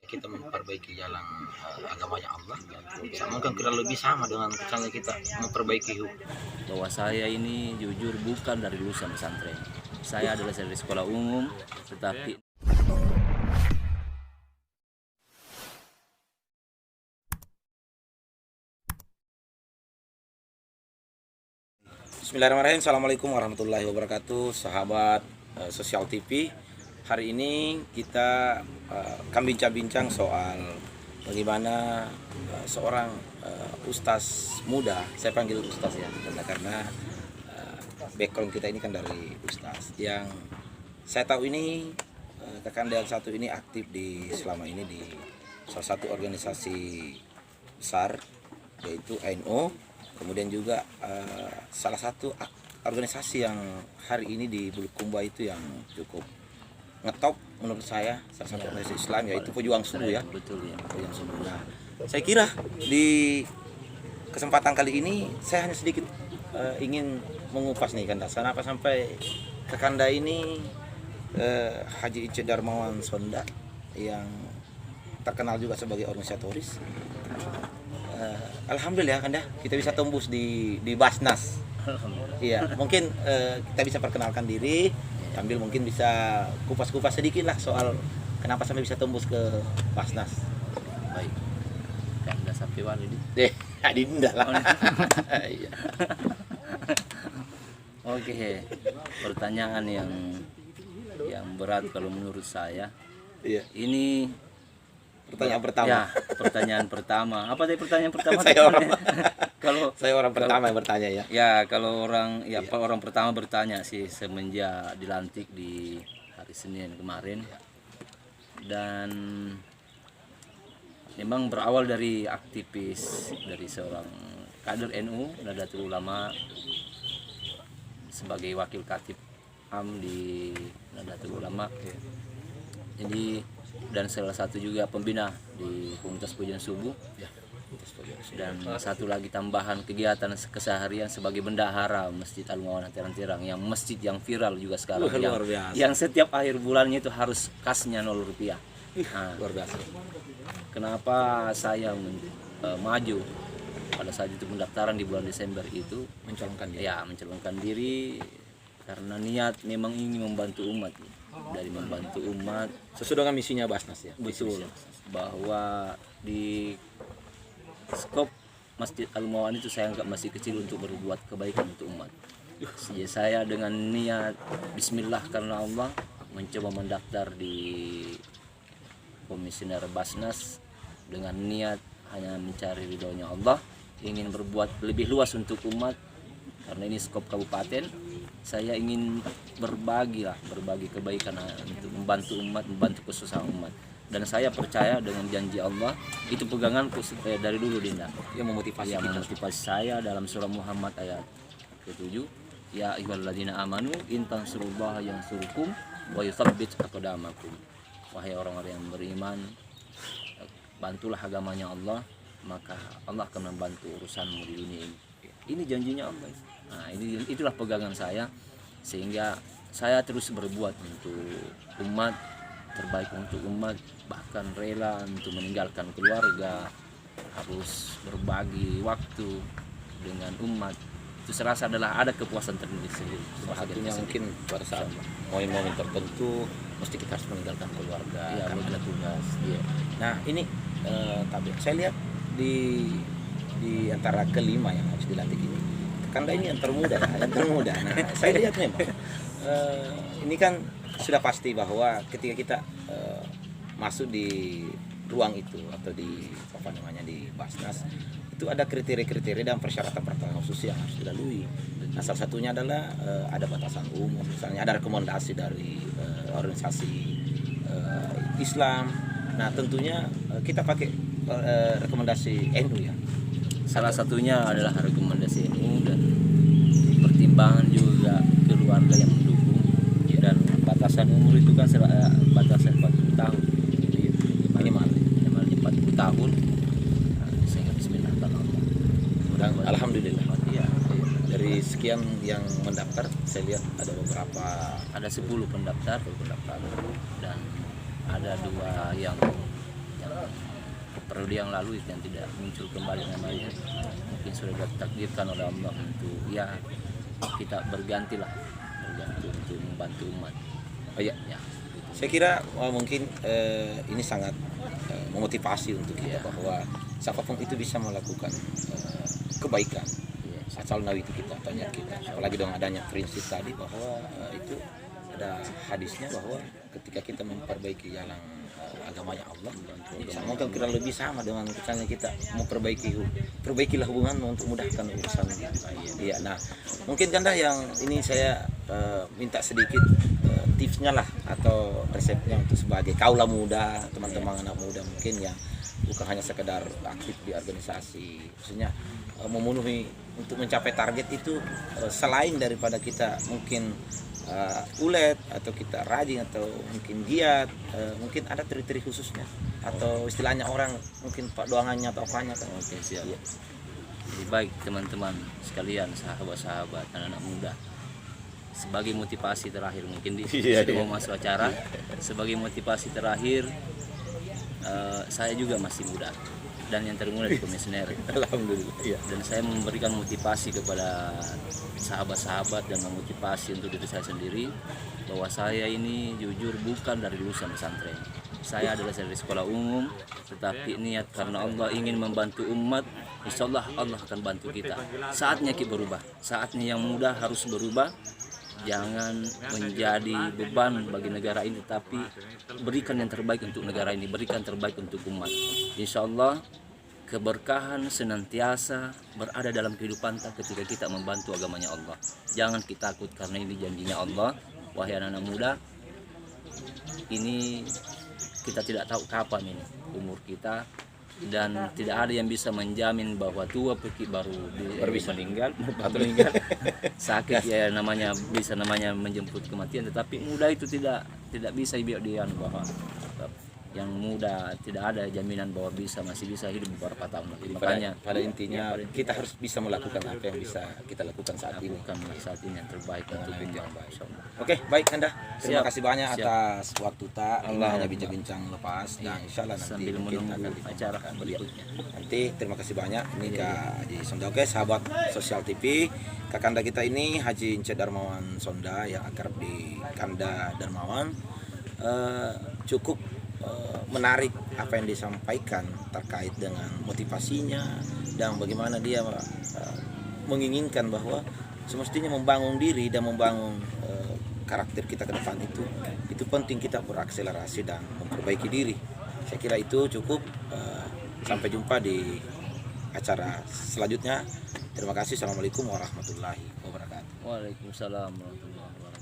kita memperbaiki jalan agamanya Allah, mungkin kita lebih sama dengan misalnya kita memperbaiki hukum. Bahwa saya ini jujur bukan dari lulusan pesantren. Saya adalah dari sekolah umum, tetapi Bismillahirrahmanirrahim. Assalamualaikum warahmatullahi wabarakatuh, sahabat Sosial TV. Hari ini kita akan bincang-bincang soal bagaimana seorang ustaz muda, saya panggil ustaz ya, karena background kita ini kan dari ustaz. Yang saya tahu ini Kakanda yang satu ini aktif selama ini di salah satu organisasi besar yaitu ANO. Kemudian juga salah satu organisasi yang hari ini di Bulukumba itu yang cukup ngetop menurut saya, salah satu organisasi Islam yaitu Pejuang Subuh ya. betul ya. Pejuang Subuh. Nah, saya kira di kesempatan kali ini saya hanya sedikit ingin mengupas nih Kanda. Kenapa sampai Kakanda ini Haji Ice Darmawan Sonda yang terkenal juga sebagai organisatoris. Alhamdulillah Kanda, kita bisa tembus di Basnas. Iya, mungkin kita bisa perkenalkan diri, sambil mungkin bisa kupas-kupas sedikit lah soal kenapa sampai bisa tembus ke Basnas. Baik. Kanda sampai wali di. Adinda lah. Iya. Oke. Pertanyaan yang berat kalau menurut saya. Iya. Ini Pertanyaan pertama. Ya, pertanyaan pertama. Apa tadi pertanyaan pertama? Saya orang pertama yang bertanya ya. Ya, kalau orang pertama bertanya sih semenjak dilantik di hari Senin kemarin. Dan memang berawal dari aktivis, dari seorang kader NU, Nahdlatul Ulama, sebagai wakil katib AM di Nahdlatul Ulama. Jadi dan salah satu juga pembina di komunitas Pejuang Subuh. Dan satu lagi tambahan kegiatan keseharian sebagai bendahara Masjid Al-Mu'awanah Tirang-Tirang, yang masjid yang viral juga sekarang, yang setiap akhir bulannya itu harus kasnya Rp0. Nah, Luar biasa. kenapa saya maju pada saat itu pendaftaran di bulan Desember itu Mencalonkan diri. ya mencalonkan diri karena niat memang ingin membantu umat, dari membantu umat Sesuai dengan misinya Basnas ya. betul, bahwa di skop Masjid Al-Mu'awanah itu saya anggap masih kecil untuk berbuat kebaikan untuk umat. Jadi saya dengan niat Bismillah karena Allah mencoba mendaftar di komisioner Basnas dengan niat hanya mencari ridhonya Allah, ingin berbuat lebih luas untuk umat. Karena ini skop kabupaten, saya ingin berbagi kebaikan untuk membantu umat, membantu kesusahan umat. Dan saya percaya dengan janji Allah, itu peganganku dari dulu Dinda. Yang memotivasi Yang kita. memotivasi saya dalam surah Muhammad ayat ke-7, ya ayyuhalladzina amanu in tansurullaha yansurkum wa yutsabbit aqdamakum. Wahai orang-orang yang beriman, bantulah agamanya Allah, maka Allah akan membantu urusanmu di dunia ini. Ini janjinya Allah. Nah, itulah pegangan saya, sehingga saya terus berbuat untuk umat, terbaik untuk umat, bahkan rela untuk meninggalkan keluarga, harus berbagi waktu dengan umat. Itu serasa adalah ada kepuasan tersendiri. Salah satunya mungkin pada saat momen-momen tertentu mesti kita harus meninggalkan keluarga Ya, karena ada tugas. Iya. Nah ini tapi saya lihat di antara kelima yang harus dilantik ini, Kanda ini yang termuda ya, yang termuda. Nah saya lihat memang ini kan sudah pasti bahwa ketika kita masuk di ruang itu atau di Basnas, itu ada kriteria-kriteria dan persyaratan khusus yang harus dilalui. Nah salah satunya adalah ada batasan umur, misalnya ada rekomendasi dari organisasi Islam. Nah tentunya kita pakai rekomendasi NU ya. Salah satunya adalah rekomendasi NU dan pertimbangan juga keluarga yang mendukung. Dan batasan umur itu kan batasan 40 tahun. Jadi minimal 40 tahun. Nah, sehingga bismillah Allah. Dan alhamdulillah ya, dari sekian yang mendaftar saya lihat ada beberapa, ada 10 pendaftar dan ada 2 yang periode yang lalu yang tidak muncul kembali namanya, mungkin sudah ditakdirkan oleh Allah untuk ya kita berganti untuk membantu umat. Oh iya, Ya, saya kira mungkin ini sangat memotivasi untuk kita bahwa siapapun itu bisa melakukan kebaikan ya, asal nawi itu kita tanya kita. Apalagi dengan adanya prinsip tadi bahwa itu ada hadisnya bahwa ketika kita memperbaiki jalan agamanya Allah, mungkin kira lebih sama dengan misalnya kita mau perbaikilah hubungan untuk mudahkan urusan. Iya, nah mungkin Kanda yang ini saya minta sedikit tipsnya lah atau resepnya untuk sebagai kaula muda, teman-teman anak muda mungkin yang bukan hanya sekedar aktif di organisasi, maksudnya memenuhi untuk mencapai target itu selain daripada kita mungkin ulet atau kita rajin atau mungkin giat, mungkin ada trik-trik khususnya atau istilahnya orang mungkin pak doangannya atau apanya kan. Oke, siap. Jadi baik teman-teman sekalian, sahabat-sahabat anak-anak muda, sebagai motivasi terakhir mungkin sudah mau masuk acara, sebagai motivasi terakhir saya juga masih muda dan yang termuda di komisioner. Alhamdulillah. Iya. Dan saya memberikan motivasi kepada sahabat-sahabat dan memotivasi untuk diri saya sendiri bahwa saya ini jujur bukan dari lulusan pesantren. Saya adalah dari sekolah umum, tetapi niat karena Allah ingin membantu umat, insya Allah Allah akan bantu kita. Saatnya kita berubah, saatnya yang muda harus berubah. Jangan menjadi beban bagi negara ini, tapi berikan yang terbaik untuk negara ini, berikan terbaik untuk umat. Insya Allah keberkahan senantiasa berada dalam kehidupan kita ketika kita membantu agamanya Allah. Jangan kita takut karena ini janjinya Allah. Wahai anak-anak muda, ini kita tidak tahu kapan ini umur kita, dan tidak ada yang bisa menjamin bahwa tua pergi baru bisa meninggal atau meninggal sakit ya namanya menjemput kematian. Tetapi muda itu tidak bisa dia bahwa yang muda tidak ada jaminan bahwa masih bisa hidup beberapa tahun lagi. Makanya Pada intinya kita harus bisa melakukan apa yang bisa kita lakukan saat ini. saat ini yang terbaik untuk yang baik. insyaallah. Oke, baik Anda. Terima Siap. kasih banyak Siap. atas waktu tak. Ini Allah. hanya bincang-bincang lepas dan insya Allah nanti Sambil mungkin menunggu akan acara disampaikan. berikutnya. Nanti terima kasih banyak. Ini Kak Haji Sonda. Oke, sahabat Sosial TV. Kakanda kita ini Haji Ince Darmawan Sonda yang akrab di Kanda Darmawan. Cukup menarik apa yang disampaikan terkait dengan motivasinya dan bagaimana dia menginginkan bahwa semestinya membangun diri dan membangun karakter kita ke depan itu penting kita berakselerasi dan memperbaiki diri. Saya kira itu cukup. Sampai jumpa di acara selanjutnya. Terima kasih. Assalamualaikum warahmatullahi wabarakatuh. Waalaikumsalam warahmatullahi wabarakatuh.